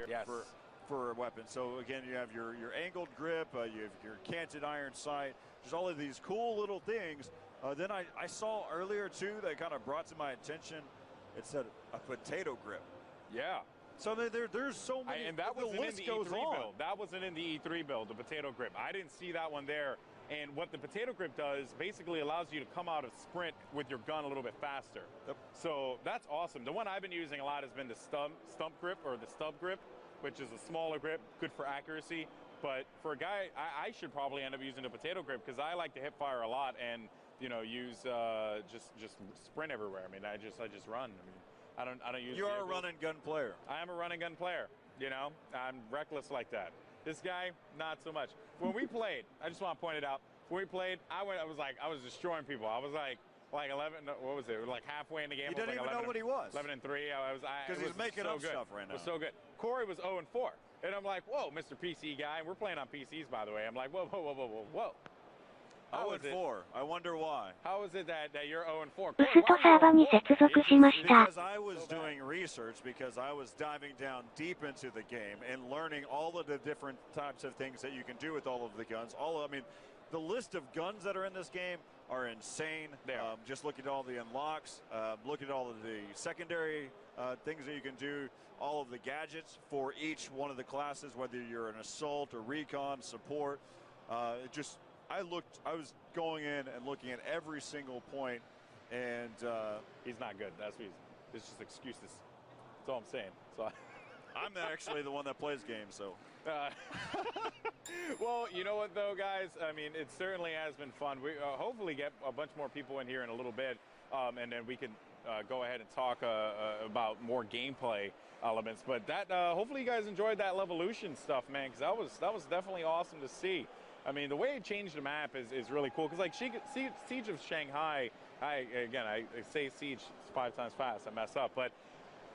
grip Yes. for a weapon. So again, you have your angled grip, you have your canted iron sight. There's all of these cool little things. Then I saw earlier too that kind of brought to my attention. It said a potato grip. Yeah. So there's so many. And that wasn't in the goes E3 on. build. That wasn't in the E3 build, the potato grip. I didn't see that one there. And what the potato grip does basically allows you to come out of sprint with your gun a little bit faster. Yep. So that's awesome. The one I've been using a lot has been the stump grip, or the stub grip, which is a smaller grip, good for accuracy. But for a guy, I should probably end up using the potato grip because I like to hip fire a lot and use just sprint everywhere. I mean, I just run. I mean, I don't use. You are a run and gun player. I am a run and gun player. I'm reckless like that. This guy, not so much. When we played, I just want to point it out. When we played, I was destroying people. I was like 11. What was it? Like halfway in the game. You didn't even know what he was. 11-3. Because he's making so up good. stuff right now. It was so good. Corey was 0-4, and I'm like, whoa, Mr. PC guy. And we're playing on PCs, by the way. I'm like, whoa. 0-4. I wonder why. How is it that you're 0-4? ウストサーバに接続しました。 Because I was doing research, because I was diving down deep into the game and learning all of the different types of things that you can do with all of the guns. I mean, the list of guns that are in this game are insane. Just look at all the unlocks, look at all of the secondary things that you can do, all of the gadgets for each one of the classes, whether you're an assault or recon, support. I was going in and looking at every single point, and he's not good. It's just excuses. That's all I'm saying. So I'm actually the one that plays games, so. Well, you know what though, guys? I mean, it certainly has been fun. We hopefully get a bunch more people in here in a little bit, and then we can go ahead and talk about more gameplay elements. But that hopefully you guys enjoyed that Levolution stuff, man, because that was definitely awesome to see. I mean, the way it changed the map is really cool. Because like Siege of Shanghai, I say Siege 5 times fast, I mess up, but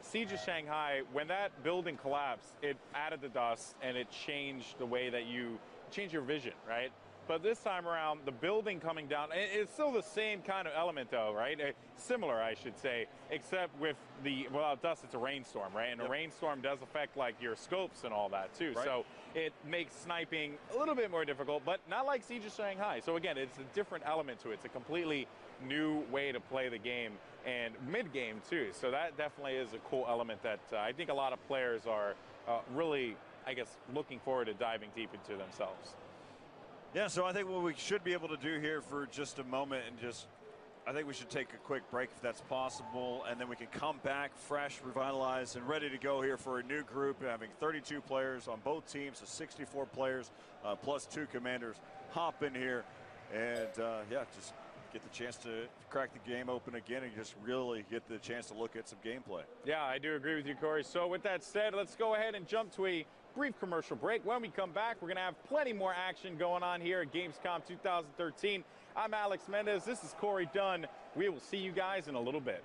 Siege of Shanghai, when that building collapsed, it added the dust and it changed the way that you change your vision, right? But this time around, the building coming down, it's still the same kind of element though, right? Similar, I should say, except without dust, it's a rainstorm, right? And a rainstorm does affect like your scopes and all that too. Right. So it makes sniping a little bit more difficult, but not like Siege of Shanghai. So again, it's a different element to it. It's a completely new way to play the game, and mid-game too. So that definitely is a cool element that I think a lot of players are really, I guess, looking forward to diving deep into themselves. Yeah, so I think what we should be able to do here for just a moment, and I think we should take a quick break if that's possible, and then we can come back fresh, revitalized, and ready to go here for a new group, having 32 players on both teams, so 64 players plus 2 commanders. Hop in here and just get the chance to crack the game open again and just really get the chance to look at some gameplay. Yeah, I do agree with you, Corey. So with that said, let's go ahead and jump to a brief commercial break. When we come back, we're going to have plenty more action going on here at Gamescom 2013. I'm Alex Mendez. This is Corey Dunn. We will see you guys in a little bit.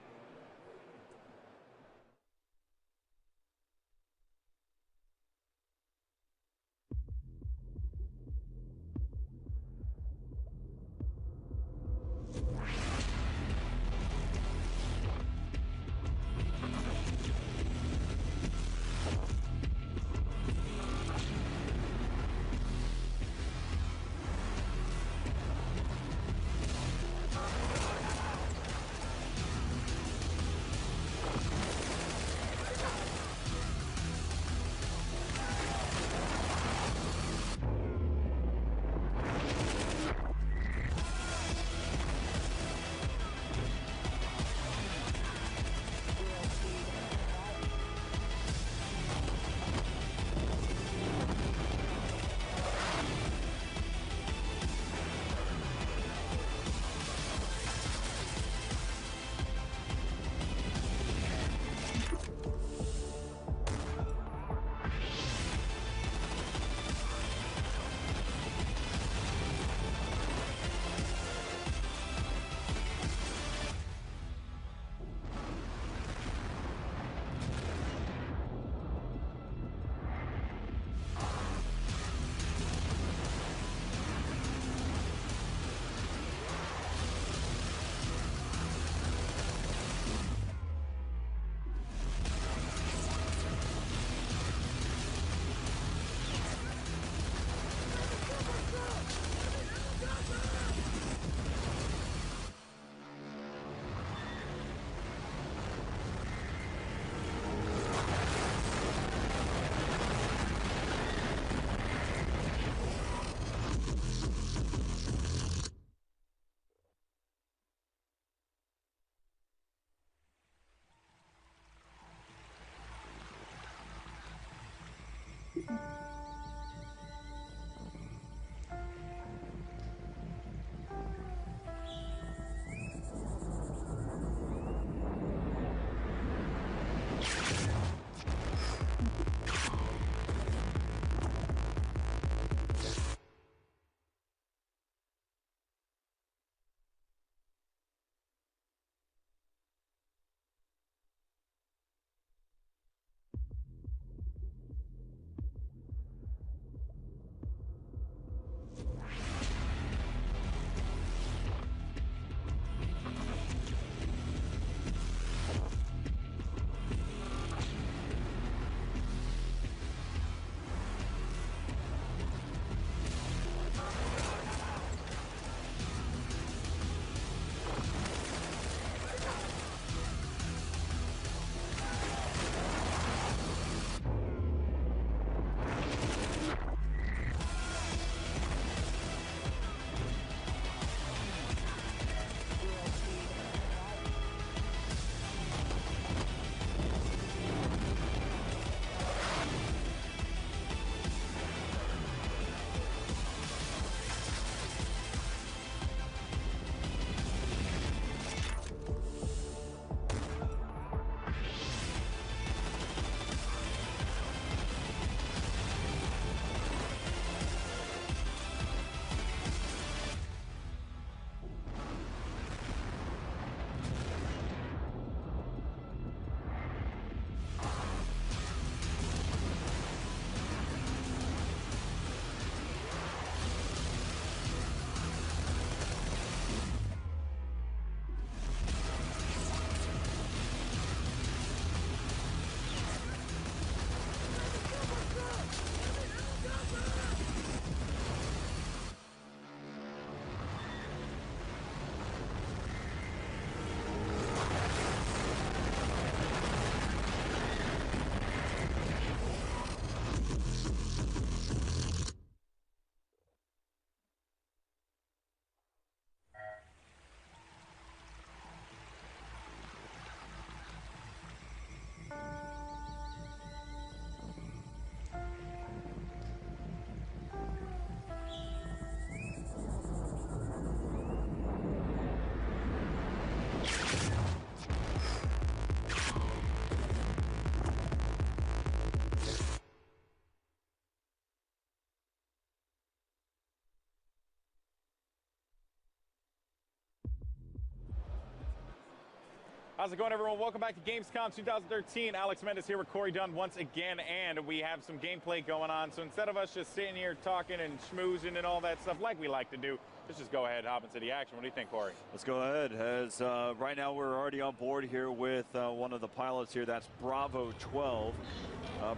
How's it going, everyone? Welcome back to Gamescom 2013. Alex Mendez here with Corey Dunn once again, and we have some gameplay going on. So instead of us just sitting here talking and schmoozing and all that stuff like we like to do, let's just go ahead and hop into the action. What do you think, Corey? Let's go ahead. As right now we're already on board here with one of the pilots here. That's Bravo 12.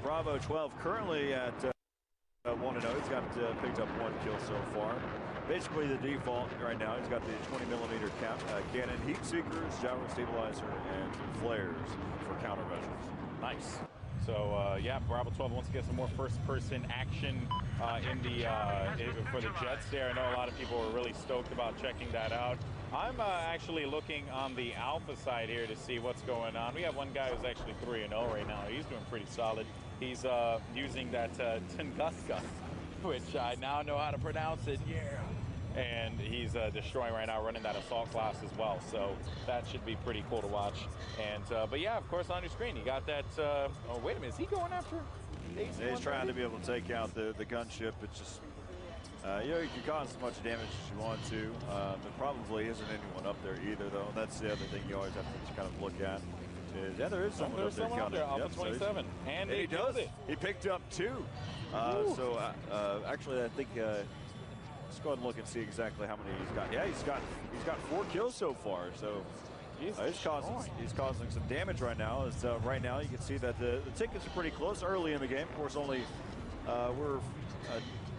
Bravo 12 currently at 1-0. He's got picked up 1 kill so far. Basically the default right now. He's got the 20mm cannon, heat seekers, gyro stabilizer, and flares for countermeasures. Nice. So yeah, Bravo 12 wants to get some more first-person action in the for the Jets there. I know a lot of people are really stoked about checking that out. I'm actually looking on the Alpha side here to see what's going on. We have one guy who's actually 3-0 right now. He's doing pretty solid. He's using that Tunguska, which I now know how to pronounce it. Yeah. And he's destroying right now, running that assault class as well. So that should be pretty cool to watch. And but yeah, of course, on your screen, you got that. Oh, wait a minute, is he going after? He's trying to be able to take out the gunship. It's just, you know, you can cause as much damage as you want to. There probably isn't anyone up there either, though. That's the other thing you always have to kind of look at. Yeah, there is someone up there. Someone up there, Alpha 27. And he does it. He picked up 2. So actually, I think. Let's go ahead and look and see exactly how many he's got. Yeah, he's got 4 kills so far. So he's causing some damage right now. As right now you can see that the tickets are pretty close early in the game. Of course, only we're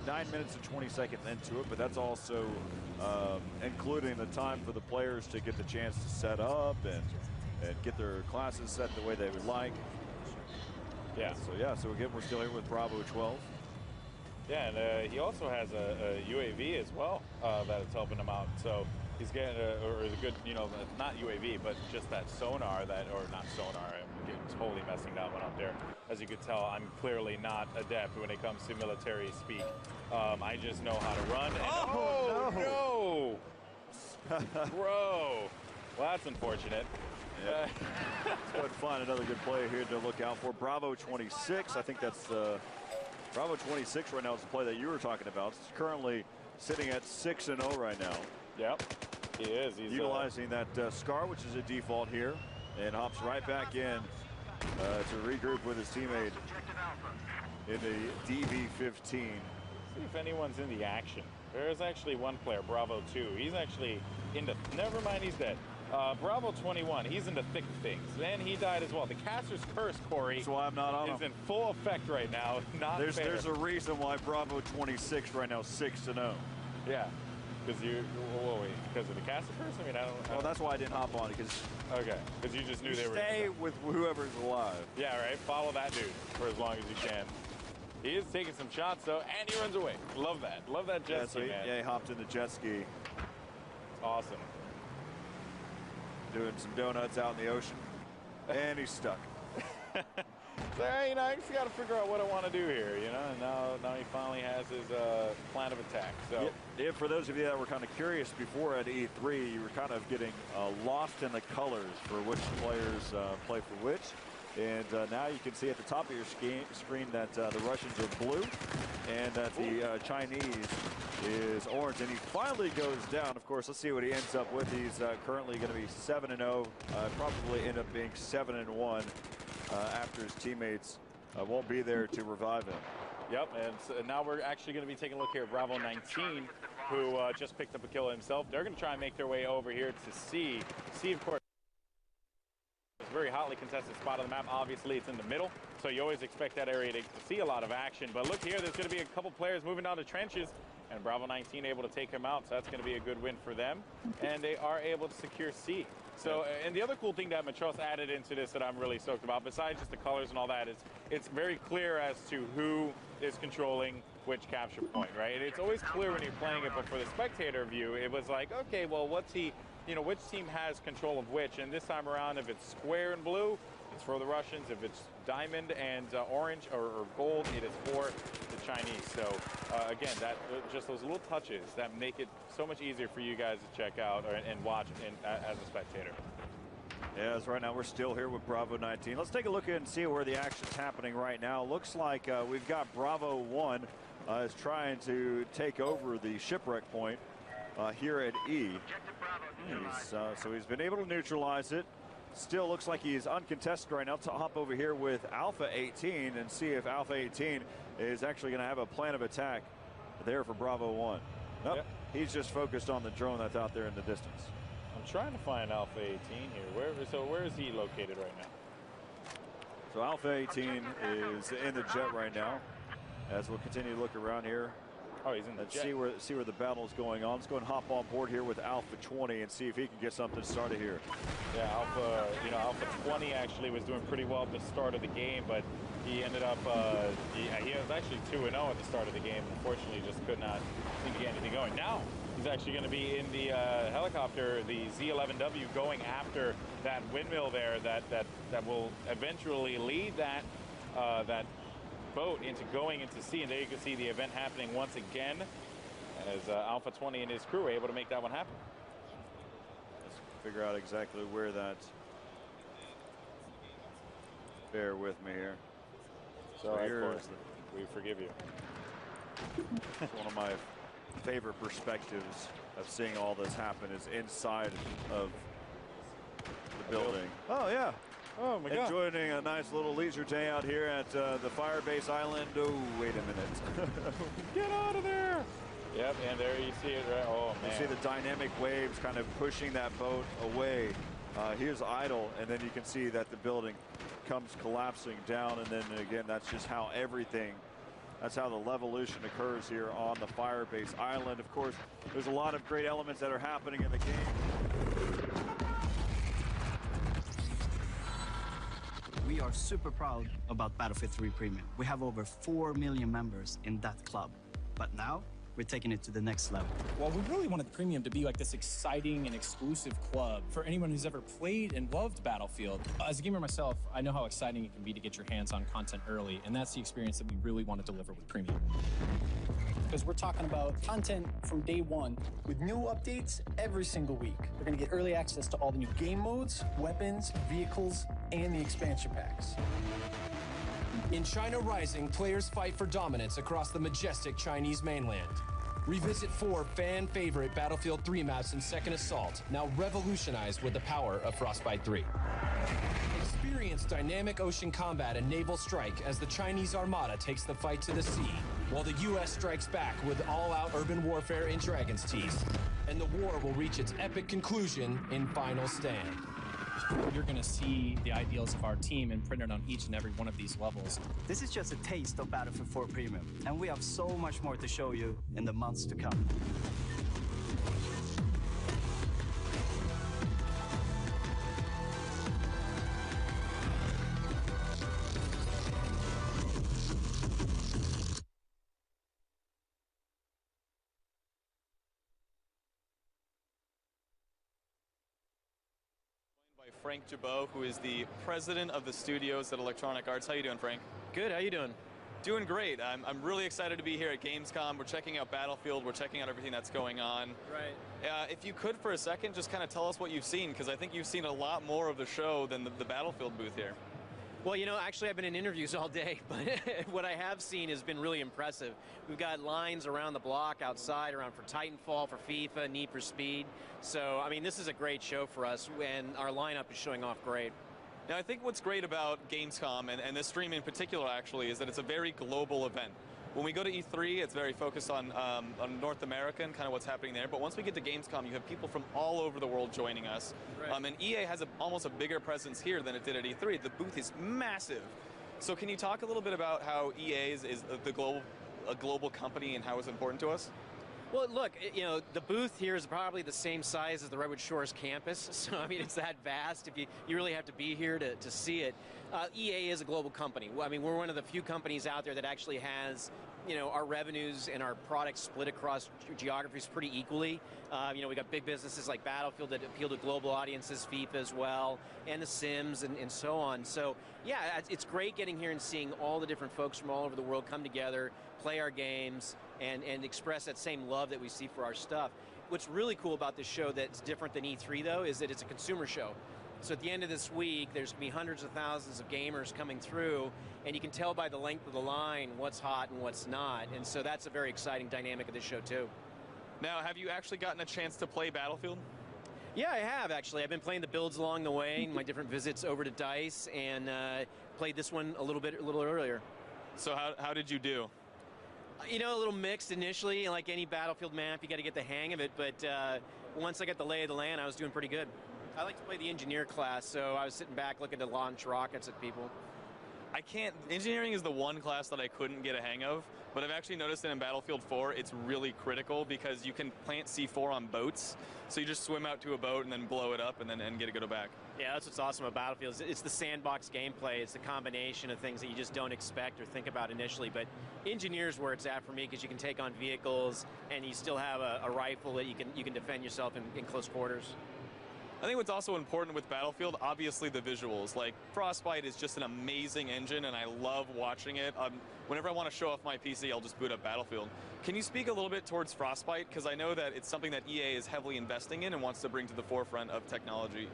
9 minutes and 20 seconds into it, but that's also including the time for the players to get the chance to set up and get their classes set the way they would like. Yeah. So yeah. So again, we're still here with Bravo 12. Yeah, and he also has a UAV as well that's helping him out. So he's getting a good, you know, not UAV, but just that sonar or not sonar. I'm totally messing that one up there. As you could tell, I'm clearly not adept when it comes to military speak. I just know how to run. And, oh, no! Bro. Well, that's unfortunate. Yeah. Let's go ahead and find another good play here to look out for. Bravo 26. I think that's Bravo 26 right now is the play that you were talking about. It's currently sitting at 6-0 right now. Yep, he is. He's utilizing that SCAR, which is a default here, and hops right back in to regroup with his teammate in the DB-15. See if anyone's in the action. There is actually one player, Bravo 2. He's actually into. Never mind, he's dead. Bravo 21, he's in the thick of things. Then he died as well. The caster's curse, Corey, that's why I'm not on is in full effect right now. Not fair. There's a reason why Bravo 26 right now 6-0. Yeah, because because of the caster curse. I mean, I don't. Well, that's why I didn't hop on it. Okay, because you just knew they were. Stay with whoever's alive. Yeah, right. Follow that dude for as long as you can. He is taking some shots though, and he runs away. Love that. Love that jet ski, man. Yeah, he hopped in the jet ski. It's awesome. Doing some donuts out in the ocean, and he's stuck. So, you know, I just got to figure out what I want to do here, you know. And now he finally has his plan of attack. So, yeah, for those of you that were kind of curious before at E3, you were kind of getting lost in the colors for which players play for which. And now you can see at the top of your screen that the Russians are blue and that the Chinese is orange. And he finally goes down. Of course, let's see what he ends up with. He's currently going to be 7-0, probably end up being 7-1 after his teammates won't be there to revive him. Yep, and so now we're actually going to be taking a look here at Bravo 19, who just picked up a kill himself. They're going to try and make their way over here to C. C, of course, it's a very hotly contested spot on the map. Obviously, it's in the middle, so you always expect that area to see a lot of action. But look here, there's going to be a couple players moving down the trenches, and Bravo 19 able to take him out, so that's going to be a good win for them. And they are able to secure C. So, and the other cool thing that Matros added into this that I'm really stoked about, besides just the colors and all that, is it's very clear as to who is controlling which capture point, right? It's always clear when you're playing it, but for the spectator view, it was like, okay, well, what's he, you know, which team has control of which? And this time around, if it's square and blue, it's for the Russians. If it's diamond and orange or gold, it is for the Chinese. So again, that just those little touches that make it so much easier for you guys to check out and watch as a spectator. Yeah, as right now we're still here with Bravo 19. Let's take a look and see where the action's happening right now. Looks like we've got Bravo 1 is trying to take over the shipwreck point here at E. So he's been able to neutralize it. Still looks like he's uncontested right now. To hop over here with Alpha 18 and see if Alpha 18 is actually going to have a plan of attack there for Bravo 1. Nope, yep. He's just focused on the drone that's out there in the distance. I'm trying to find Alpha 18 here. Where is he located right now? So Alpha 18 is in the jet right now. As we'll continue to look around here. Oh, he's in the jet. See where the battle is going on. Let's go and hop on board here with Alpha 20 and see if he can get something started here. Yeah, Alpha 20 actually was doing pretty well at the start of the game, but he ended up he was actually 2-0 at the start of the game. Unfortunately, just could not seem to get anything going. Now he's actually going to be in the helicopter, the Z-11W, going after that windmill there that will eventually lead that boat into going into sea. And there you can see the event happening once again as Alpha 20 and his crew are able to make that one happen. Let's figure out exactly where that. Bear with me here. So of course, we forgive you. It's one of my favorite perspectives of seeing all this happen is inside of the building. Oh yeah. Oh my God. Enjoying a nice little leisure day out here at the Firebase Island. Oh, wait a minute. Get out of there. Yep, and there you see it, right? Oh, man. You see the dynamic waves kind of pushing that boat away. Here's idle, and then you can see that the building comes collapsing down. And then again, that's just how that's how the levolution occurs here on the Firebase Island. Of course, there's a lot of great elements that are happening in the game. We are super proud about Battlefield 3 Premium. We have over 4 million members in that club. But now, we're taking it to the next level. Well, we really wanted Premium to be like this exciting and exclusive club for anyone who's ever played and loved Battlefield. As a gamer myself, I know how exciting it can be to get your hands on content early, and that's the experience that we really want to deliver with Premium. Because we're talking about content from day one with new updates every single week. We're going to get early access to all the new game modes, weapons, vehicles, and the expansion packs. In China Rising, players fight for dominance across the majestic Chinese mainland. Revisit 4 fan-favorite Battlefield 3 maps in Second Assault, now revolutionized with the power of Frostbite 3. Experience dynamic ocean combat and naval strike as the Chinese Armada takes the fight to the sea, while the U.S. strikes back with all-out urban warfare in Dragon's Teeth. And the war will reach its epic conclusion in Final Stand. You're going to see the ideals of our team imprinted on each and every one of these levels. This is just a taste of Battlefield 4 Premium, and we have so much more to show you in the months to come. Frank Jabot, who is the president of the studios at Electronic Arts. How you doing, Frank? Good. How you doing? Doing great. I'm really excited to be here at Gamescom. We're checking out Battlefield. We're checking out everything that's going on. Right. If you could, for a second, just kind of tell us what you've seen, because I think you've seen a lot more of the show than the Battlefield booth here. Well, you know, actually I've been in interviews all day, but what I have seen has been really impressive. We've got lines around the block outside, around for Titanfall, for FIFA, Need for Speed. So, I mean, this is a great show for us, and our lineup is showing off great. Now, I think what's great about Gamescom, and this stream in particular, actually, is that it's a very global event. When we go to E3, it's very focused on North America and kind of what's happening there. But once we get to Gamescom, you have people from all over the world joining us. Right. And EA has almost a bigger presence here than it did at E3. The booth is massive. So can you talk a little bit about how EA is a global company and how it's important to us? Well, look, you know, the booth here is probably the same size as the Redwood Shores campus. So, I mean, it's that vast. If you really have to be here to see it. EA is a global company. I mean, we're one of the few companies out there that actually has, you know, our revenues and our products split across geographies pretty equally. You know, we got big businesses like Battlefield that appeal to global audiences, FIFA as well, and The Sims and so on. So, yeah, it's great getting here and seeing all the different folks from all over the world come together, play our games, and express that same love that we see for our stuff. What's really cool about this show that's different than E3, though, is that it's a consumer show. So at the end of this week, there's going to be hundreds of thousands of gamers coming through, and you can tell by the length of the line what's hot and what's not. And so that's a very exciting dynamic of this show, too. Now, have you actually gotten a chance to play Battlefield? Yeah, I have, actually. I've been playing the builds along the way, my different visits over to DICE, and played this one a little earlier. So how did you do? You know, a little mixed initially. Like any Battlefield map, you got to get the hang of it. But once I got the lay of the land, I was doing pretty good. I like to play the engineer class, so I was sitting back looking to launch rockets at people. Engineering is the one class that I couldn't get a hang of, but I've actually noticed that in Battlefield 4, it's really critical because you can plant C4 on boats, so you just swim out to a boat and then blow it up and then get to go back. Yeah, that's what's awesome about Battlefield. It's the sandbox gameplay. It's the combination of things that you just don't expect or think about initially, but engineer's where it's at for me because you can take on vehicles and you still have a rifle that you can defend yourself in close quarters. I think what's also important with Battlefield, obviously the visuals. Like, Frostbite is just an amazing engine, and I love watching it. Whenever I want to show off my PC, I'll just boot up Battlefield. Can you speak a little bit towards Frostbite? Because I know that it's something that EA is heavily investing in and wants to bring to the forefront of technology.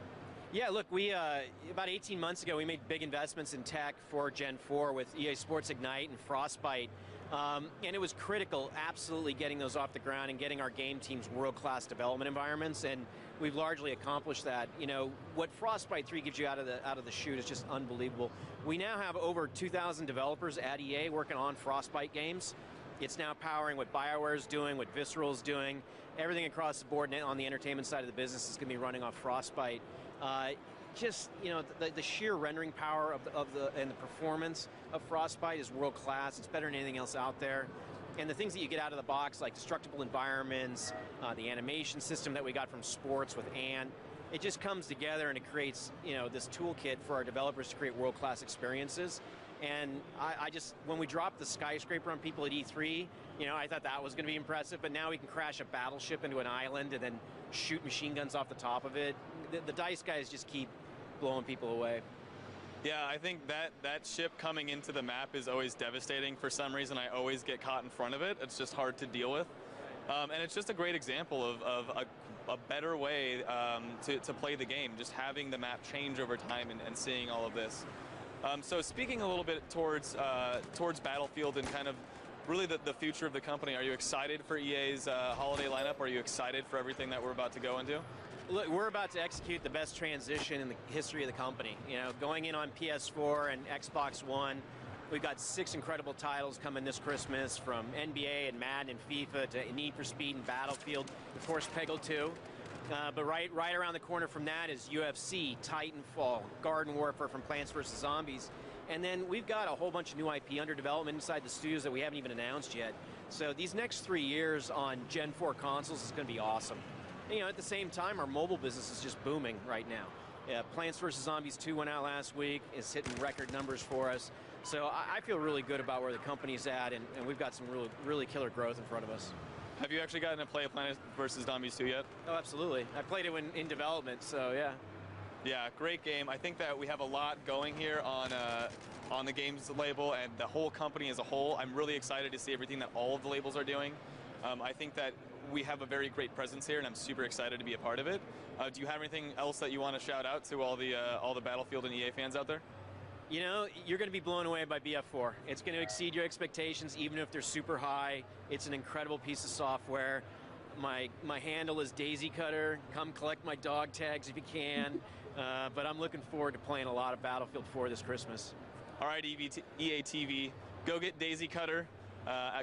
Yeah, look, we about 18 months ago, we made big investments in tech for Gen 4 with EA Sports Ignite and Frostbite. And it was critical, absolutely getting those off the ground and getting our game teams world-class development environments, and we've largely accomplished that. You know, what Frostbite 3 gives you out of the chute is just unbelievable. We now have over 2,000 developers at EA working on Frostbite games. It's now powering what BioWare's doing, what Visceral's doing. Everything across the board on the entertainment side of the business is going to be running off Frostbite. Just, you know, the sheer rendering power and the performance of Frostbite is world class. It's better than anything else out there. And the things that you get out of the box, like destructible environments, the animation system that we got from sports with Ant, it just comes together and it creates, you know, this toolkit for our developers to create world class experiences. And I just, when we dropped the skyscraper on people at E3, you know, I thought that was going to be impressive, but now we can crash a battleship into an island and then shoot machine guns off the top of it. The DICE guys just keep blowing people away. Yeah, I think that ship coming into the map is always devastating. For some reason, I always get caught in front of it. It's just hard to deal with. And it's just a great example of a better way to play the game, just having the map change over time and seeing all of this. So speaking a little bit towards Battlefield and kind of really the future of the company, are you excited for EA's holiday lineup? Are you excited for everything that we're about to go into? Look, we're about to execute the best transition in the history of the company. You know, going in on PS4 and Xbox One, we've got 6 incredible titles coming this Christmas, from NBA and Madden and FIFA to Need for Speed and Battlefield, of course, Peggle 2. But right around the corner from that is UFC, Titanfall, Garden Warfare from Plants vs. Zombies. And then we've got a whole bunch of new IP under development inside the studios that we haven't even announced yet. So these next 3 years on Gen 4 consoles is going to be awesome. You know, at the same time, our mobile business is just booming right now. Plants vs. Zombies 2 went out last week. It's hitting record numbers for us. So I feel really good about where the company's at, and we've got some really killer growth in front of us. Have you actually gotten to play Plants vs. Zombies 2 yet? Oh, absolutely. I played it when in development, so yeah. Yeah, great game. I think that we have a lot going here on the games label and the whole company as a whole. I'm really excited to see everything that all of the labels are doing. I think that we have a very great presence here, and I'm super excited to be a part of it. Do you have anything else that you want to shout out to all the Battlefield and EA fans out there? You know, you're going to be blown away by BF4. It's going to exceed your expectations, even if they're super high. It's an incredible piece of software. My handle is Daisy Cutter. Come collect my dog tags if you can. But I'm looking forward to playing a lot of Battlefield 4 this Christmas. All right, EA TV, go get Daisy Cutter.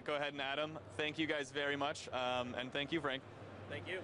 Go ahead and add them. Thank you guys very much, and thank you, Frank. Thank you.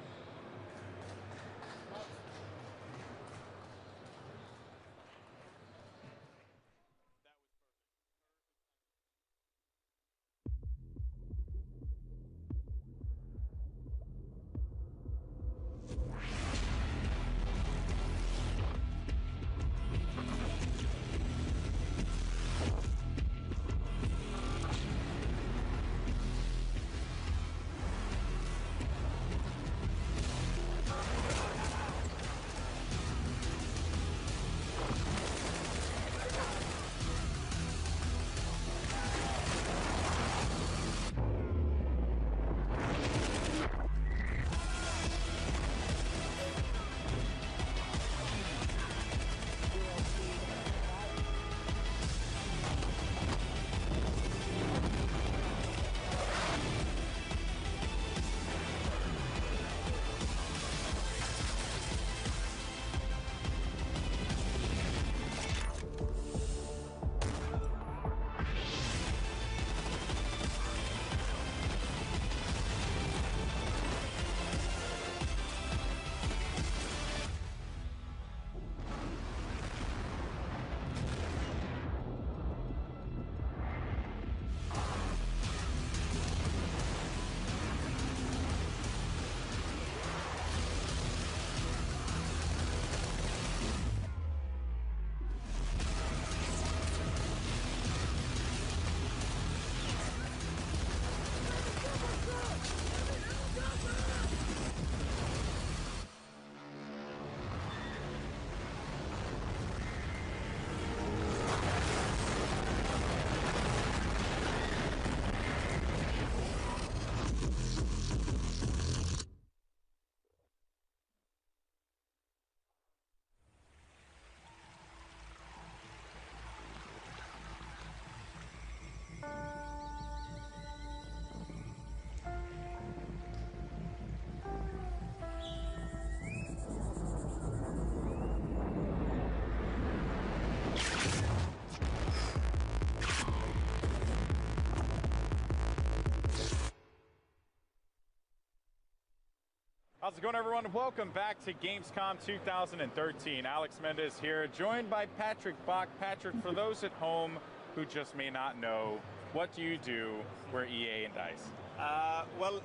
How's it going, everyone? Welcome back to Gamescom 2013. Alex Mendez here, joined by Patrick Bach. Patrick, for those at home who just may not know, what do you do for EA and DICE? Well,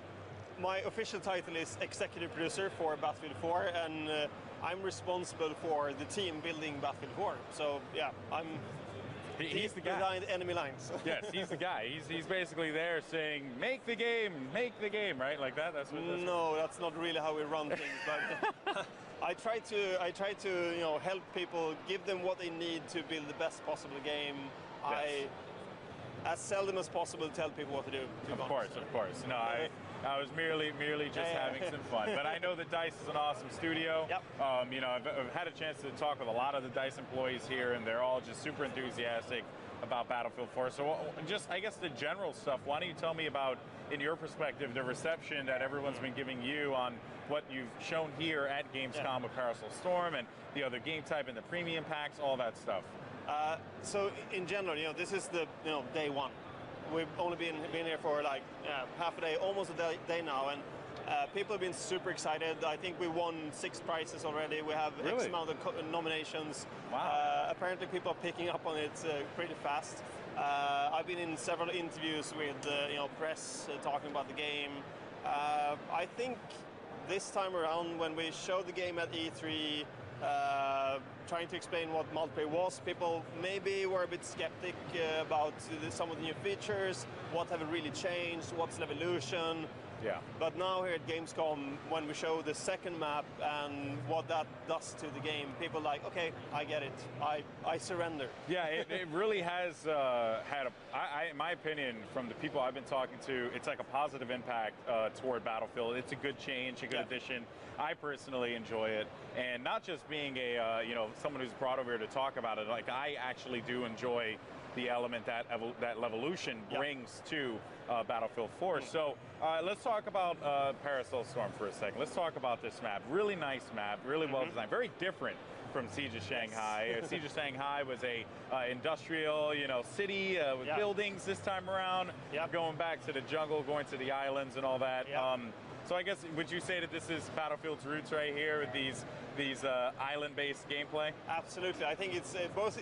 my official title is Executive Producer for Battlefield 4, and I'm responsible for the team building Battlefield 4. So, yeah, He's the guy. Behind enemy lines. Yes, he's the guy. He's basically there saying, make the game, right? Like that? That's what No, that's not really how we run things, but I try to help people, give them what they need to build the best possible game. Yes. I, as seldom as possible, tell people what to do. Of course. No, I was merely just having some fun. But I know that DICE is an awesome studio. Yep. I've had a chance to talk with a lot of the DICE employees here, and they're all just super enthusiastic about Battlefield 4. So just, I guess, the general stuff, why don't you tell me about, in your perspective, the reception that everyone's been giving you on what you've shown here at Gamescom with Parasol Storm and the other game type and the premium packs, all that stuff. So in general, this is the day one. We've only been here for like half a day, almost a day now, and people have been super excited. I think we won 6 prizes already. We have X amount of nominations. Wow. Apparently people are picking up on it pretty fast. I've been in several interviews with press talking about the game. I think this time around, when we showed the game at E3, trying to explain what multiplayer was, people maybe were a bit skeptic about some of the new features, what have really changed, what's the evolution. Yeah. But now here at Gamescom, when we show the second map and what that does to the game, people are like, okay, I get it. I surrender. Yeah, it really has had in my opinion, from the people I've been talking to, it's like a positive impact toward Battlefield. It's a good change, a good addition. I personally enjoy it, and not just being a someone who's brought over here to talk about it. Like, I actually do enjoy the element that Levolution brings to Battlefield 4. So let's talk about Parasol Storm for a second. Let's talk about this map. Really nice map, really well designed, very different from Siege of Shanghai. Siege of Shanghai was a industrial, city with buildings this time around. Going back to the jungle, going to the islands and all that. So I guess, would you say that this is Battlefield's roots right here with these island-based gameplay? Absolutely. I think it's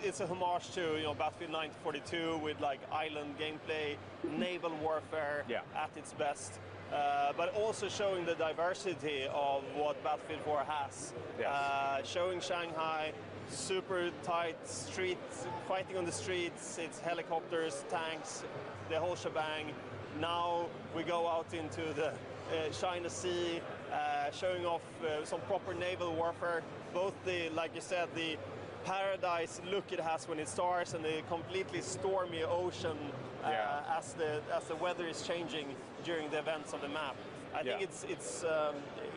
it's a homage to Battlefield 1942 with like island gameplay, naval warfare at its best, but also showing the diversity of what Battlefield 4 has. Showing Shanghai, super tight streets, fighting on the streets. It's helicopters, tanks, the whole shebang. Now we go out into the China Sea, showing off some proper naval warfare. Both like you said, the paradise look it has when it starts, and the completely stormy ocean as the weather is changing during the events of the map. I think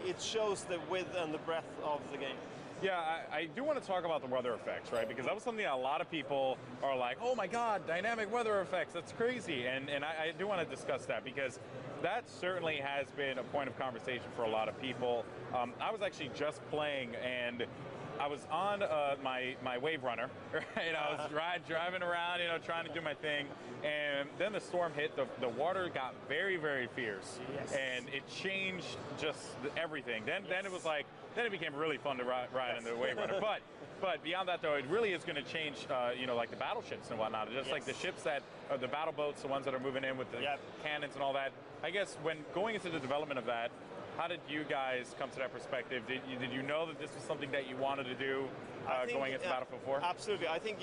it shows the width and the breadth of the game. Yeah, I do want to talk about the weather effects, right? Because that was something that a lot of people are like, oh my God, dynamic weather effects, that's crazy. And I do want to discuss that, because that certainly has been a point of conversation for a lot of people. I was actually just playing, and I was on my Wave Runner, right? I was driving around, trying to do my thing, and then the storm hit. The water got very, very fierce, and it changed just everything. Then it was like, then it became really fun to ride in the Wave Runner. But beyond that, though, it really is going to change, like the battleships and whatnot. Just like the ships that are the battle boats, the ones that are moving in with the cannons and all that. I guess when going into the development of that, how did you guys come to that perspective? Did you know that this was something that you wanted to do going into Battlefield 4? Absolutely. I think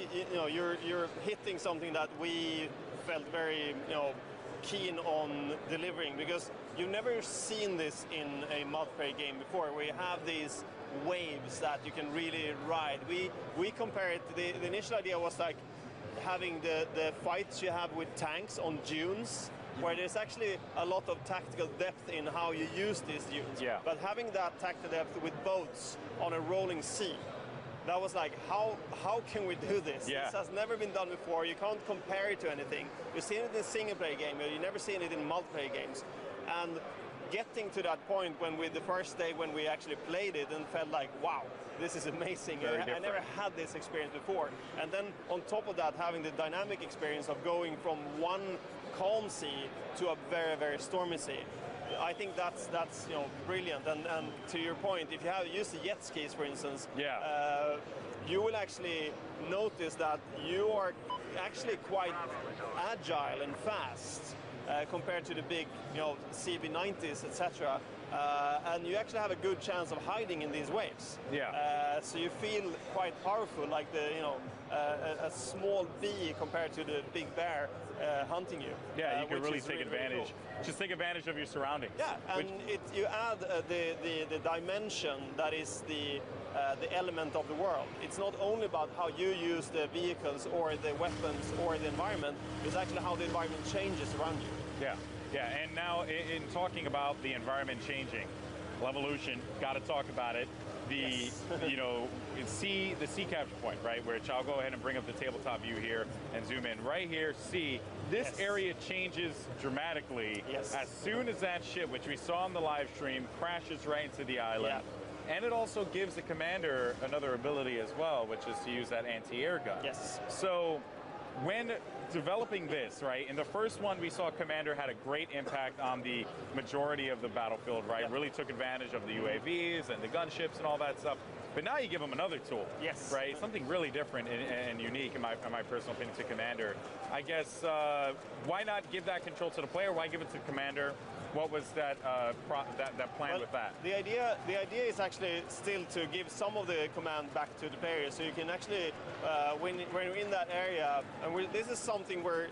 you're hitting something that we felt very keen on delivering, because you've never seen this in a multiplayer game before, where you have these waves that you can really ride. We compare it. The initial idea was like having the fights you have with tanks on dunes, where there's actually a lot of tactical depth in how you use these dunes. But having that tactical depth with boats on a rolling sea, that was like, how can we do this? This has never been done before. You can't compare it to anything. You've seen it in single-player game, but you've never seen it in multiplayer games. And getting to that point when the first day when we actually played it and felt like, wow, this is amazing. I never had this experience before. And then on top of that, having the dynamic experience of going from one calm sea to a very, very stormy sea. I think that's brilliant. And to your point, if you have used the jet skis, for instance, you will actually notice that you are actually quite agile and fast compared to the big, CB90s, etc. And you actually have a good chance of hiding in these waves. Yeah. So you feel quite powerful, like a small bee compared to the big bear hunting you. Yeah, you can really take really advantage. cool. Just take advantage of your surroundings. Yeah, and you add the dimension that is the element of the world. It's not only about how you use the vehicles or the weapons or the environment, it's actually how the environment changes around you. Yeah, yeah, and now in talking about the environment changing, Levolution, got to talk about it. The, the C capture point, right, which I'll go ahead and bring up the tabletop view here and zoom in. Right here, C, this area changes dramatically as soon as that ship, which we saw on the live stream, crashes right into the island. Yeah. And it also gives the commander another ability as well, which is to use that anti-air gun. Yes. So when developing this, right, in the first one we saw Commander had a great impact on the majority of the battlefield, right? Really took advantage of the UAVs and the gunships and all that stuff. But now you give him another tool, right? Something really different and unique, in my personal opinion, to Commander. I guess, why not give that control to the player? Why give it to Commander? What was that that plan with that? The idea is actually still to give some of the command back to the player, so you can actually, when you're in that area, and this is something we're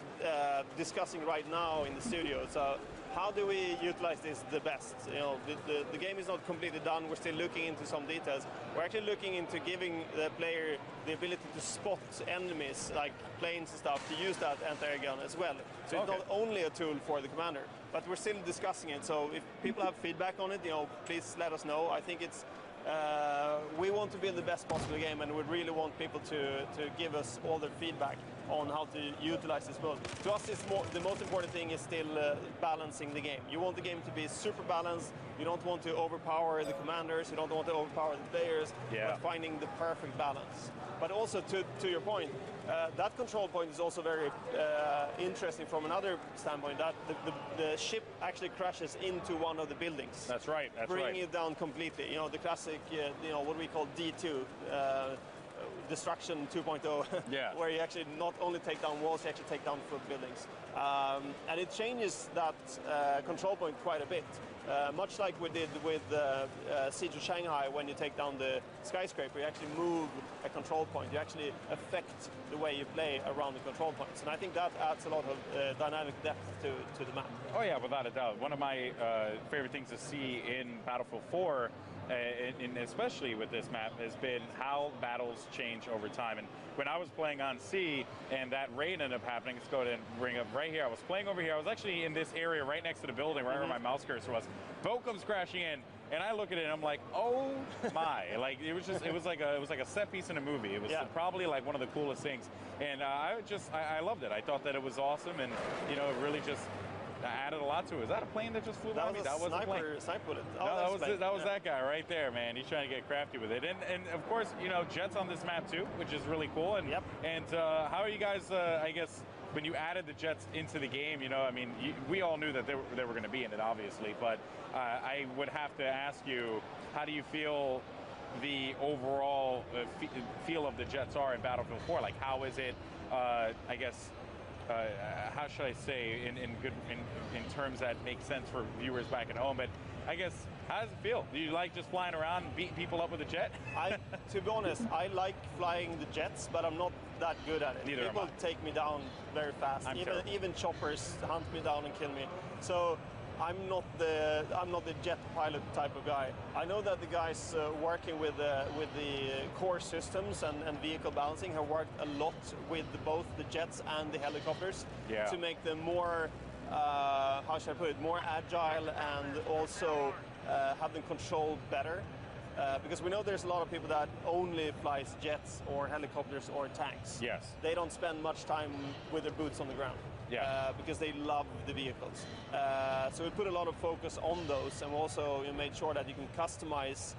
discussing right now in the studio. So how do we utilize this the best? The game is not completely done. We're still looking into some details. We're actually looking into giving the player the ability to spot enemies like planes and stuff, to use that anti-air gun as well. So it's not only a tool for the commander, but we're still discussing it. So if people have feedback on it, please let us know. I think it's we want to build the best possible game, and we really want people to give us all their feedback on how to utilize this build. To us, the most important thing is still balancing the game. You want the game to be super balanced. You don't want to overpower the commanders. You don't want to overpower the players. But finding the perfect balance. But also, to your point, that control point is also very interesting from another standpoint, that the ship actually crashes into one of the buildings. That's right, bringing it down completely. The classic, what we call D2, Destruction 2.0, where you actually not only take down walls, you actually take down full buildings. And it changes that control point quite a bit. Much like we did with Siege of Shanghai, when you take down the skyscraper, you actually move a control point. You actually affect the way you play around the control points. And I think that adds a lot of dynamic depth to the map. Oh yeah, without a doubt. One of my favorite things to see in Battlefield 4, and especially with this map, has been how battles change over time. And when I was playing on C and that raid ended up happening, let's go ahead and bring up right here. I was playing over here. I was actually in this area right next to the building, right where my mouse cursor was. Boat comes crashing in, and I look at it and I'm like, oh my! Like it was like a set piece in a movie. It was probably like one of the coolest things, and I loved it. I thought that it was awesome, and it really just added a lot to it. Is that a plane that just flew by me? That was a plane. Sniper bullet. No, that was that guy right there, man. He's trying to get crafty with it. And of course, jets on this map too, which is really cool. And how are you guys? I guess when you added the jets into the game, we all knew that they were going to be in it, obviously. But I would have to ask you, how do you feel the overall feel of the jets are in Battlefield 4? Like, how is it? I guess. How should I say, in terms that make sense for viewers back at home? But I guess, how does it feel? Do you like just flying around and beating people up with a jet? To be honest, I like flying the jets, but I'm not that good at it. Neither People am I. take me down very fast. Even choppers hunt me down and kill me. So I'm not the jet pilot type of guy. I know that the guys working with the core systems and vehicle balancing have worked a lot with both the jets and the helicopters to make them more, how should I put it, more agile, and also have them controlled better. Because we know there's a lot of people that only flies jets or helicopters or tanks. Yes. They don't spend much time with their boots on the ground. Because they love the vehicles. So we put a lot of focus on those, and also made sure that you can customize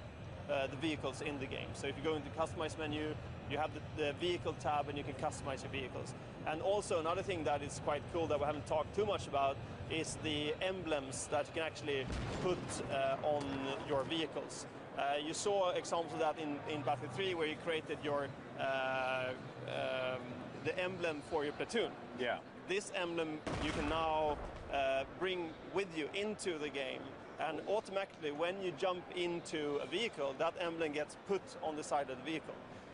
the vehicles in the game. So if you go into customize menu, you have the vehicle tab, and you can customize your vehicles. And also another thing that is quite cool that we haven't talked too much about is the emblems that you can actually put on your vehicles. You saw examples of that in Battlefield 3, where you created your the emblem for your platoon. this emblem you can now bring with you into the game. And automatically, when you jump into a vehicle, that emblem gets put on the side of the vehicle.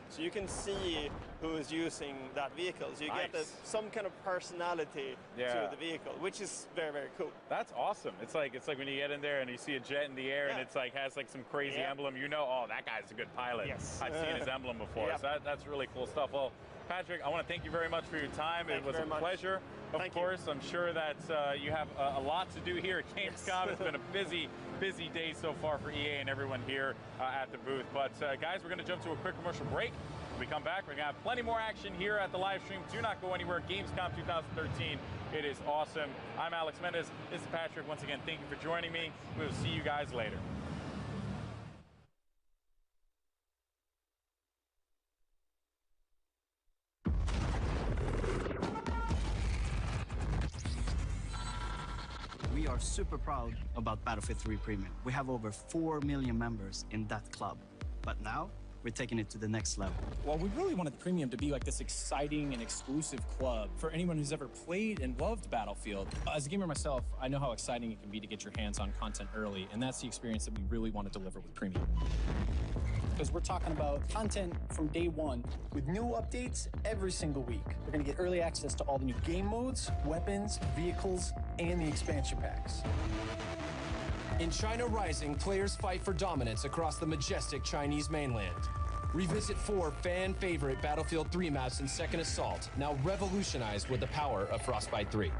So you can see who is using that vehicle. So you get some kind of personality to the vehicle, which is very, very cool. That's awesome. It's like when you get in there and you see a jet in the air and it's like has like some crazy emblem. You know, oh, that guy's a good pilot. Yes. I've seen his emblem before. So that's really cool stuff. Well, Patrick, I want to thank you very much for your time. It was a pleasure. Of course, I'm sure that you have a lot to do here at Gamescom. It's been a busy day so far for EA and everyone here at the booth. But guys, we're going to jump to a quick commercial break. When we come back, we're going to have plenty more action here at the live stream. Do not go anywhere. Gamescom 2013. It is awesome. I'm Alex Mendez. This is Patrick. Once again, thank you for joining me. We will see you guys later. We are super proud about Battlefield 3 Premium. We have over 4 million members in that club. But now, we're taking it to the next level. Well, we really wanted Premium to be like this exciting and exclusive club for anyone who's ever played and loved Battlefield. As a gamer myself, I know how exciting it can be to get your hands on content early, and that's the experience that we really want to deliver with Premium. Because we're talking about content from day one with new updates every single week. We're going to get early access to all the new game modes, weapons, vehicles, and the expansion packs. In China Rising, players fight for dominance across the majestic Chinese mainland. Revisit 4 fan-favorite Battlefield 3 maps in Second Assault, now revolutionized with the power of Frostbite 3.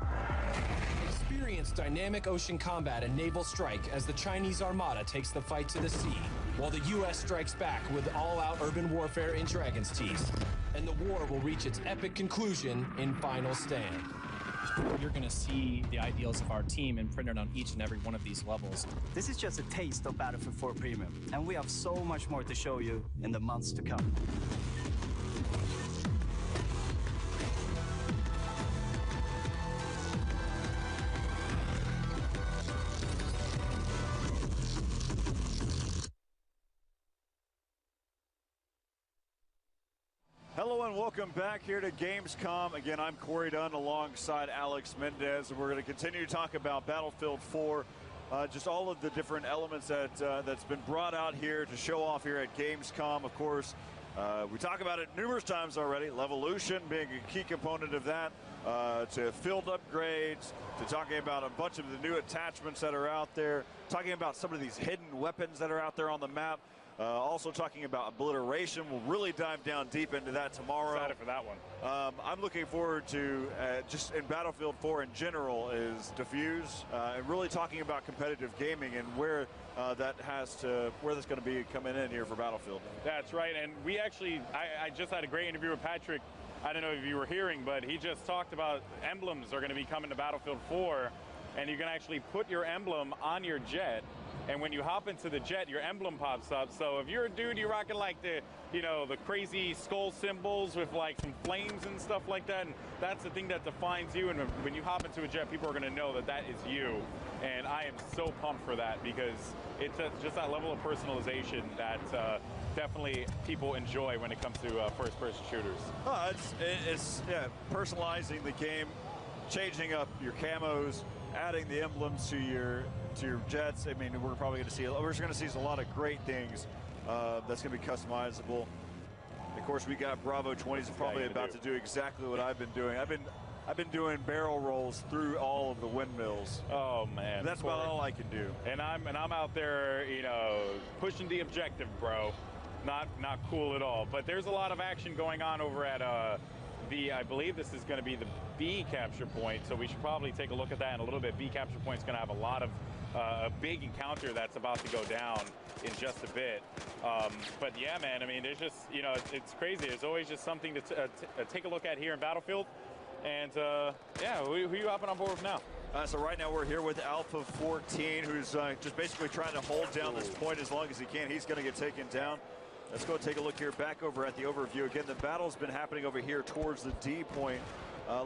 Experience dynamic ocean combat and naval strike as the Chinese Armada takes the fight to the sea, while the U.S. strikes back with all-out urban warfare in Dragon's Teeth. And the war will reach its epic conclusion in Final Stand. You're going to see the ideals of our team imprinted on each and every one of these levels. This is just a taste of Battlefield 4 Premium, and we have so much more to show you in the months to come. Hello and welcome back here to Gamescom. Again, I'm Corey Dunn alongside Alex Mendez, and we're going to continue to talk about Battlefield 4, just all of the different elements that's been brought out here to show off here at Gamescom. Of course, we talk about it numerous times already, Levolution being a key component of that, to field upgrades, to talking about a bunch of the new attachments that are out there, talking about some of these hidden weapons that are out there on the map. Also talking about obliteration. We'll really dive down deep into that tomorrow. Excited for that one. I'm looking forward to, just in Battlefield 4 in general, is Diffuse, and really talking about competitive gaming and where that's going to be coming in here for Battlefield. That's right, and we actually, I just had a great interview with Patrick. I don't know if you were hearing, but he just talked about emblems are going to be coming to Battlefield 4, and you can actually put your emblem on your jet. And when you hop into the jet, your emblem pops up. So if you're a dude, you're rocking like the crazy skull symbols with like some flames and stuff like that. And that's the thing that defines you. And when you hop into a jet, people are going to know that that is you. And I am so pumped for that because it's just that level of personalization that definitely people enjoy when it comes to first-person shooters. It's personalizing the game, changing up your camos, adding the emblems to your jets. I mean, we're probably going to see a lot of great things that's going to be customizable. Of course, we got Bravo 20s probably about to do exactly what I've been doing. I've been doing barrel rolls through all of the windmills. Oh man, that's about all I can do. And I'm out there, pushing the objective, bro. Not cool at all. But there's a lot of action going on over at I believe this is going to be the B capture point, so we should probably take a look at that in a little bit. B capture point is going to have a lot of a big encounter that's about to go down in just a bit. But yeah, man, I mean, there's just, it's crazy. There's always just something to take a look at here in Battlefield. And yeah, who are you hopping on board with now? So right now we're here with Alpha 14, who's just basically trying to hold down this point as long as he can. He's going to get taken down. Let's go take a look here back over at the overview. Again, the battle's been happening over here towards the D point.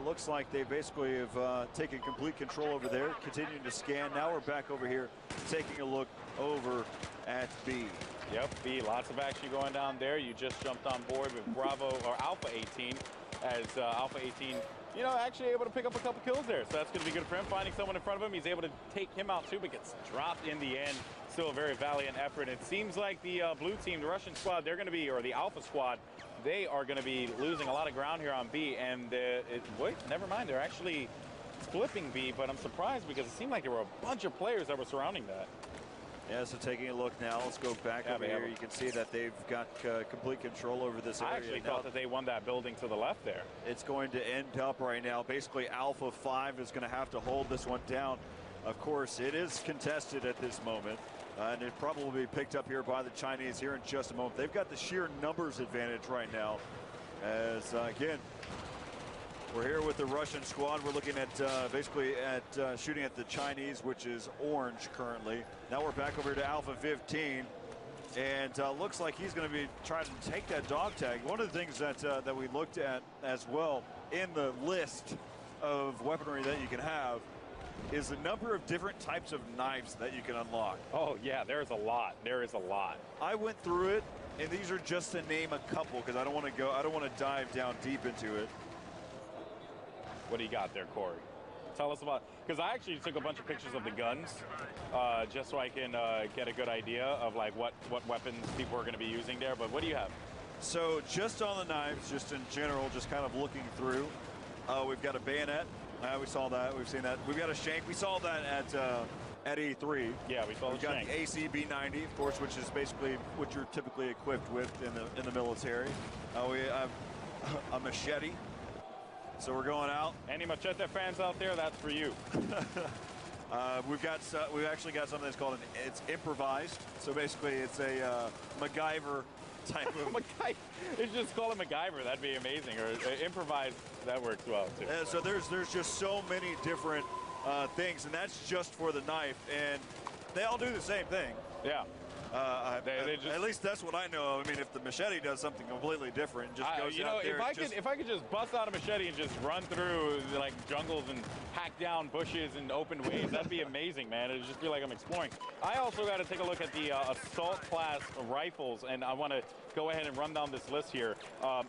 Looks like they basically have taken complete control over there, continuing to scan. Now we're back over here taking a look over at B. Yep, B, lots of action going down there. You just jumped on board with Bravo or Alpha 18 as Alpha 18 you know, actually able to pick up a couple kills there. So that's going to be good for him. Finding someone in front of him, he's able to take him out too, but gets dropped in the end. Still a very valiant effort. It seems like the blue team, the Russian squad, they're going to be, or the Alpha squad, they are going to be losing a lot of ground here on B. And wait, never mind. They're actually flipping B, but I'm surprised because it seemed like there were a bunch of players that were surrounding that. Yeah, so taking a look now, let's go back over here. You can see that they've got complete control over this area. I actually thought that they won that building to the left there. It's going to end up right now. Basically, Alpha 5 is going to have to hold this one down. Of course, it is contested at this moment, and it probably will be picked up here by the Chinese here in just a moment. They've got the sheer numbers advantage right now, as, again, we're here with the Russian squad. We're looking at basically at shooting at the Chinese, which is orange currently. Now we're back over to Alpha 15, and looks like he's going to be trying to take that dog tag. One of the things that that we looked at as well in the list of weaponry that you can have is the number of different types of knives that you can unlock. Oh yeah, there's a lot. There is a lot. I went through it, and these are just to name a couple because I don't want to dive down deep into it. What do you got there, Corey? Tell us about, because I actually took a bunch of pictures of the guns just so I can get a good idea of like what weapons people are going to be using there. But what do you have? So just on the knives, just in general, just kind of looking through, we've got a bayonet. We saw that. We've seen that. We've got a shank. We saw that at E3. Yeah, we saw the shank. We've got the ACB-90, of course, which is basically what you're typically equipped with in the military. We have a machete. So we're going out. Any machete fans out there, that's for you. We've actually got something that's called it's improvised. So basically, it's a MacGyver type of. It's just call it MacGyver. That'd be amazing. Or improvised. That works well too. So there's just so many different things, and that's just for the knife, and they all do the same thing. Yeah. At least that's what I know. I mean, if the machete does something completely different, just goes out there. If I could just bust out a machete and just run through like jungles and hack down bushes and open ways, that'd be amazing, man. It'd just feel like I'm exploring. I also got to take a look at the assault class rifles, and I want to go ahead and run down this list here.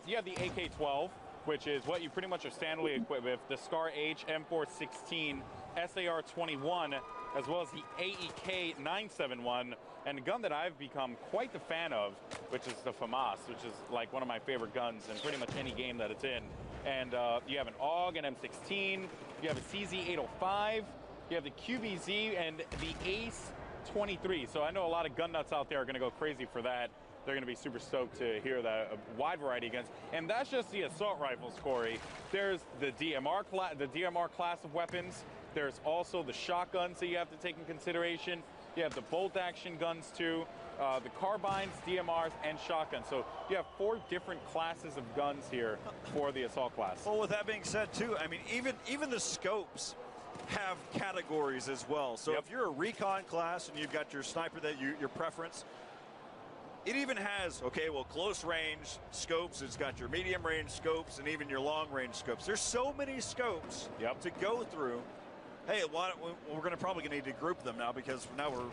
You have the AK-12, which is what you pretty much are standardly equipped with. The Scar H, M416, SAR-21, as well as the AEK 971, and a gun that I've become quite the fan of, which is the FAMAS, which is like one of my favorite guns in pretty much any game that it's in. And you have an AUG, an M16, you have a CZ-805, you have the QBZ, and the ACE-23. So I know a lot of gun nuts out there are going to go crazy for that. They're going to be super stoked to hear that a wide variety of guns. And that's just the assault rifles, Corey. There's the DMR class of weapons. There's also the shotguns that you have to take in consideration. You have the bolt action guns too, the carbines, DMRs, and shotguns. So you have 4 different classes of guns here for the assault class. Well, with that being said too, I mean, even the scopes have categories as well. So if you're a recon class and you've got your sniper your preference, it even has, okay, well, close range scopes. It's got your medium range scopes and even your long range scopes. There's so many scopes to go through. Hey, we're going to probably need to group them now because now we're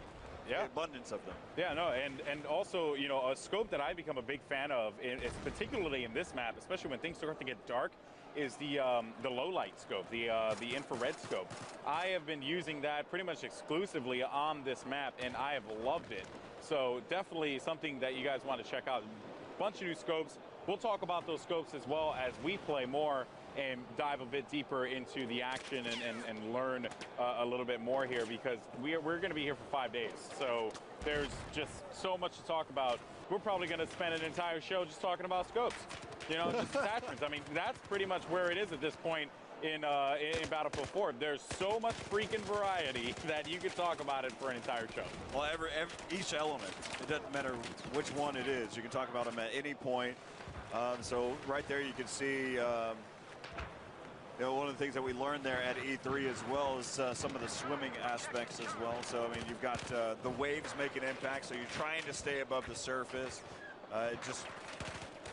abundance of them. Yeah, no, and also, you know, a scope that I become a big fan of, is particularly in this map, especially when things start to get dark, is the low light scope, the infrared scope. I have been using that pretty much exclusively on this map, and I have loved it. So definitely something that you guys want to check out. Bunch of new scopes. We'll talk about those scopes as well as we play more and dive a bit deeper into the action and learn a little bit more here, because we're going to be here for 5 days. So there's just so much to talk about. We're probably going to spend an entire show just talking about scopes, you know, just attachments. I mean, that's pretty much where it is at this point in Battlefield 4. There's so much freaking variety that you could talk about it for an entire show. Well, each element, it doesn't matter which one it is. You can talk about them at any point. So right there you can see you know, one of the things that we learned there at E3 as well is some of the swimming aspects as well. So, I mean, you've got the waves make an impact, so you're trying to stay above the surface.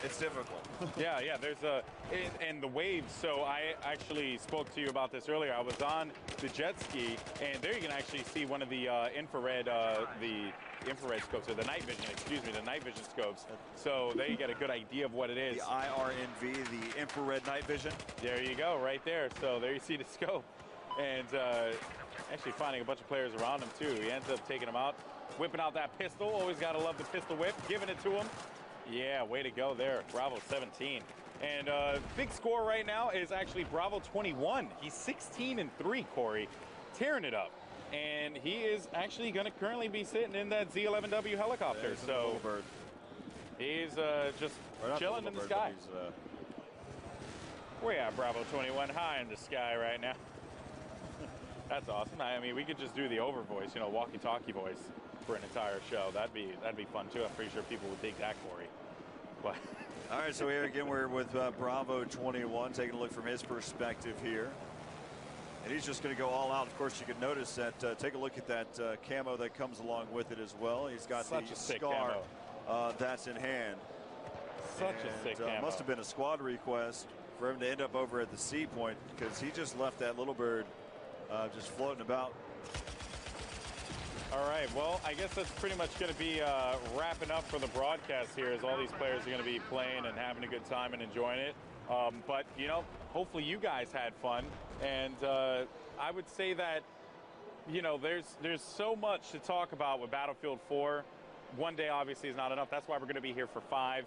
It's difficult. Yeah, there's and the waves. So I actually spoke to you about this earlier. I was on the jet ski, and there you can actually see one of the infrared scopes, or the night vision, the night vision scopes. So there you get a good idea of what it is. The IRNV, the infrared night vision. There you go, right there. So there you see the scope. And actually finding a bunch of players around him, too. He ends up taking them out, whipping out that pistol. Always got to love the pistol whip, giving it to him. Yeah, way to go there. Bravo 17. And big score right now is actually Bravo 21. He's 16-3, Corey, tearing it up. And he is actually going to currently be sitting in that Z11W helicopter. So he's just chilling in the sky. We're at Bravo 21, high in the sky right now. That's awesome. I mean, we could just do the over voice, walkie-talkie voice for an entire show. That'd be fun too. I'm pretty sure people would dig that, Corey. But all right, so here again we're with Bravo 21, taking a look from his perspective here, and he's just going to go all out. Of course, you can notice that. Take a look at that camo that comes along with it as well. He's got such the a sick scar camo. That's in hand. Such a sick camo. Must have been a squad request for him to end up over at the C point, because he just left that little bird just floating about. All right, well, I guess that's pretty much going to be wrapping up for the broadcast here, as all these players are going to be playing and having a good time and enjoying it. But, hopefully you guys had fun. And I would say that, there's so much to talk about with Battlefield 4. One day, obviously, is not enough. That's why we're going to be here for 5.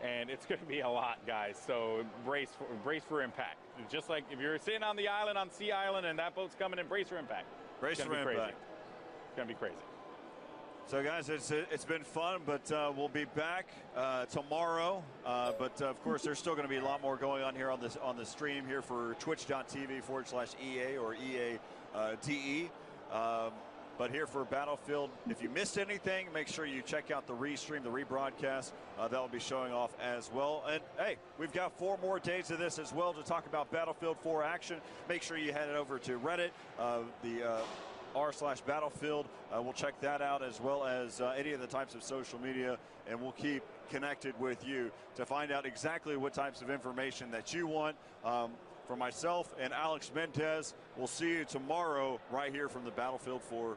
And it's going to be a lot, guys. So brace for impact. Just like if you're sitting on the island, on Sea Island, and that boat's coming in, brace for impact. Brace for impact. It's going to be crazy. So, guys, it's been fun, but we'll be back tomorrow. But of course, there's still going to be a lot more going on here on the stream here for twitch.tv/EA or EADE. But here for Battlefield, if you missed anything, make sure you check out the restream, the rebroadcast. That will be showing off as well. And, hey, we've got 4 more days of this as well to talk about Battlefield 4 action. Make sure you head over to Reddit, r/Battlefield. We'll check that out, as well as any of the types of social media, and we'll keep connected with you to find out exactly what types of information that you want. For myself and Alex Mendez, we'll see you tomorrow right here from the Battlefield 4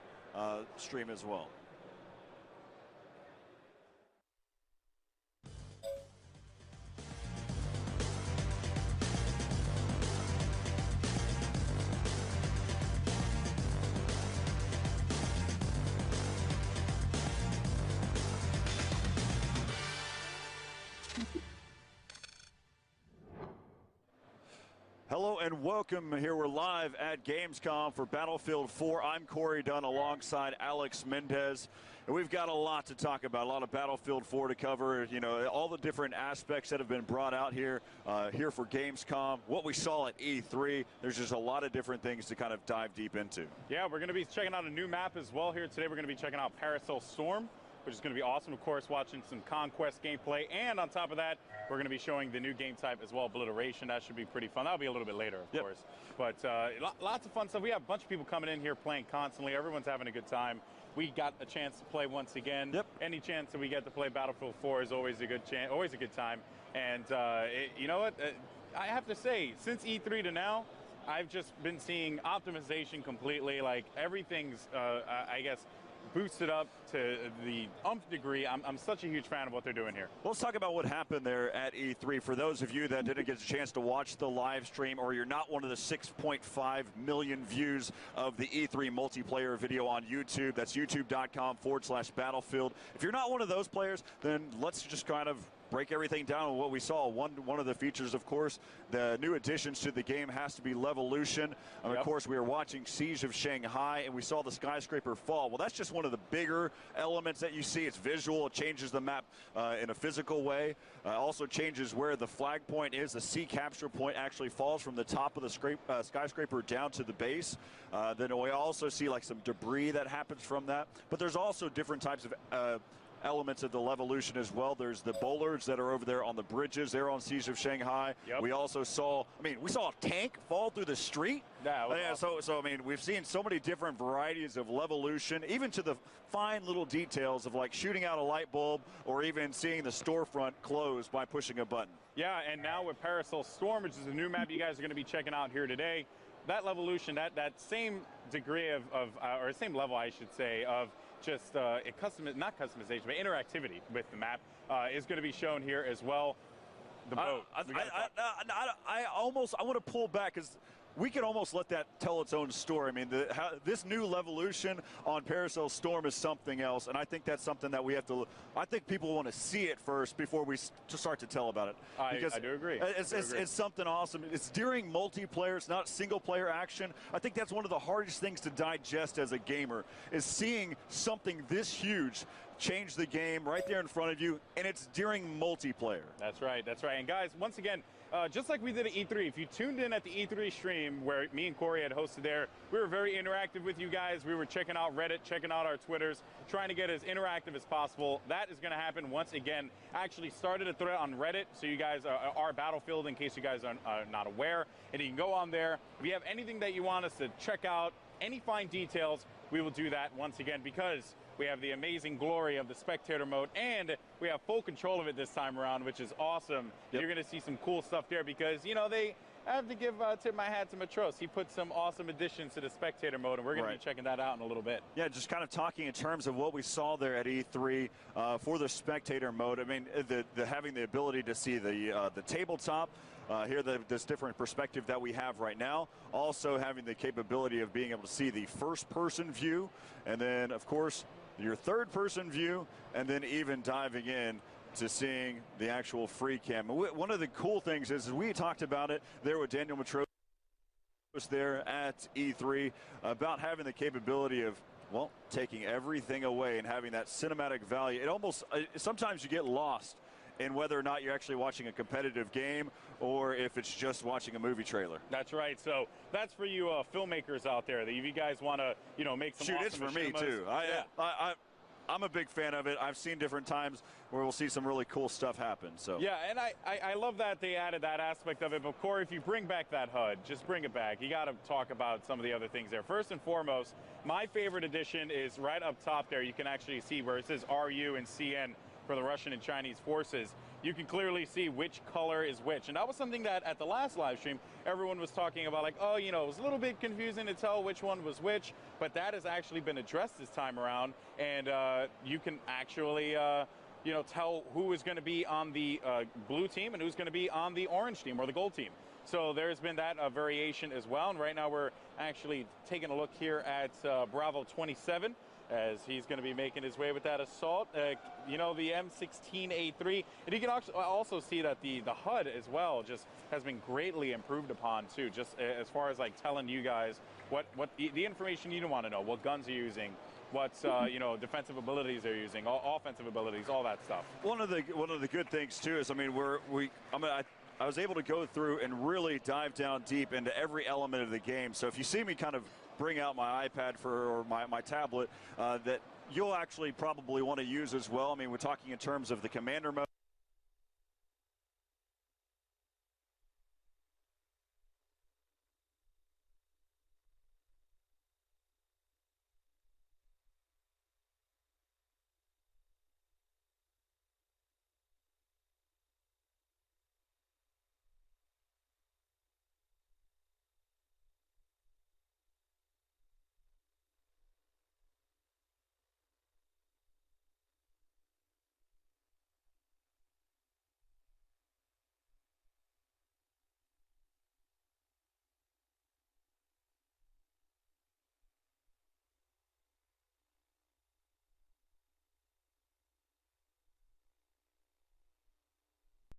stream as well. Hello and welcome. Here we're live at Gamescom for Battlefield 4. I'm Corey Dunn alongside Alex Mendez. And we've got a lot to talk about, a lot of Battlefield 4 to cover, all the different aspects that have been brought out here for Gamescom, what we saw at E3. There's just a lot of different things to kind of dive deep into. Yeah, we're going to be checking out a new map as well here today. We're going to be checking out Paracel Storm, which is going to be awesome. Of course, watching some Conquest gameplay. And on top of that, we're going to be showing the new game type as well, Obliteration. That should be pretty fun. That'll be a little bit later, of course. But lots of fun stuff. We have a bunch of people coming in here playing constantly. Everyone's having a good time. We got a chance to play once again. Any chance that we get to play Battlefield 4 is always a good chance, always a good time. And you know what? I have to say, since E3 to now, I've just been seeing optimization completely. Like, everything's, I guess, boosted up to the umph degree. I'm such a huge fan of what they're doing here. Well, let's talk about what happened there at E3. For those of you that didn't get a chance to watch the live stream, or you're not one of the 6.5 million views of the E3 multiplayer video on YouTube, that's youtube.com/Battlefield. If you're not one of those players, then let's just kind of break everything down on what we saw. One of the features, of course, the new additions to the game has to be Levolution. Of course, we were watching Siege of Shanghai, and we saw the skyscraper fall. Well, that's just one of the bigger elements that you see. It's visual. It changes the map in a physical way. Also changes where the flag point is. The sea capture point actually falls from the top of the skyscraper down to the base. Then we also see like some debris that happens from that. But there's also different types of elements of the Levolution as well. There's the bollards that are over there on the bridges. They're on Siege of Shanghai. Yep. We also saw, we saw a tank fall through the street. Yeah, awesome. So we've seen so many different varieties of Levolution, even to the fine little details of like shooting out a light bulb or even seeing the storefront close by pushing a button. Yeah, and now with Parasol Storm, which is a new map you guys are going to be checking out here today, that Levolution, that same degree of or same level, I should say, of just not customization, but interactivity with the map is going to be shown here as well. The boat. I want to pull back because we could almost let that tell its own story. This new Levolution on Parasol Storm is something else, and I think that's something that we have to. I think people want to see it first before we start to tell about it. I do agree. It's something awesome. It's during multiplayer. It's not single-player action. I think that's one of the hardest things to digest as a gamer is seeing something this huge change the game right there in front of you, and it's during multiplayer. That's right. And guys, once again, just like we did at E3, if you tuned in at the E3 stream where me and Corey had hosted there, we were very interactive with you guys. We were checking out Reddit, checking out our Twitters, trying to get as interactive as possible. That is going to happen once again. Actually started a thread on Reddit, so you guys are Battlefield in case you guys are not aware. And you can go on there. If you have anything that you want us to check out, any fine details, we will do that once again because we have the amazing glory of the spectator mode, and we have full control of it this time around, which is awesome. Yep. You're going to see some cool stuff there because, they have to tip my hat to Matros. He put some awesome additions to the spectator mode, and we're going to be checking that out in a little bit. Yeah, just kind of talking in terms of what we saw there at E3 for the spectator mode. Having the ability to see the tabletop. Here, this different perspective that we have right now. Also having the capability of being able to see the first-person view, and then, of course, your third-person view, and then even diving in to seeing the actual free cam. One of the cool things is we talked about it there with Daniel Matros there at E3 about having the capability of, taking everything away and having that cinematic value. It almost, sometimes you get lost in whether or not you're actually watching a competitive game or if it's just watching a movie trailer. That's right. So that's for you filmmakers out there. That if you guys want to, make some awesome it's for me too. I'm a big fan of it. I've seen different times where we'll see some really cool stuff happen. So yeah, and I love that they added that aspect of it. But Corey, if you bring back that HUD, just bring it back. You got to talk about some of the other things there. First and foremost, my favorite addition is right up top there. You can actually see where it says RU and CN for the Russian and Chinese forces. You can clearly see which color is which. And that was something that at the last live stream, everyone was talking about, like, it was a little bit confusing to tell which one was which, but that has actually been addressed this time around. And you can actually, tell who is going to be on the blue team and who's going to be on the orange team or the gold team. So there's been that variation as well. And right now we're actually taking a look here at Bravo 27. As he's going to be making his way with that assault, the M16A3. And you can also see that the HUD as well just has been greatly improved upon too, just as far as like telling you guys what the information you don't want to know, what guns are using, what defensive abilities they're using, offensive abilities, all that stuff. One of the good things too is, I was able to go through and really dive down deep into every element of the game. So if you see me kind of bring out my iPad or my tablet, that you'll actually probably want to use as well. We're talking in terms of the commander mode.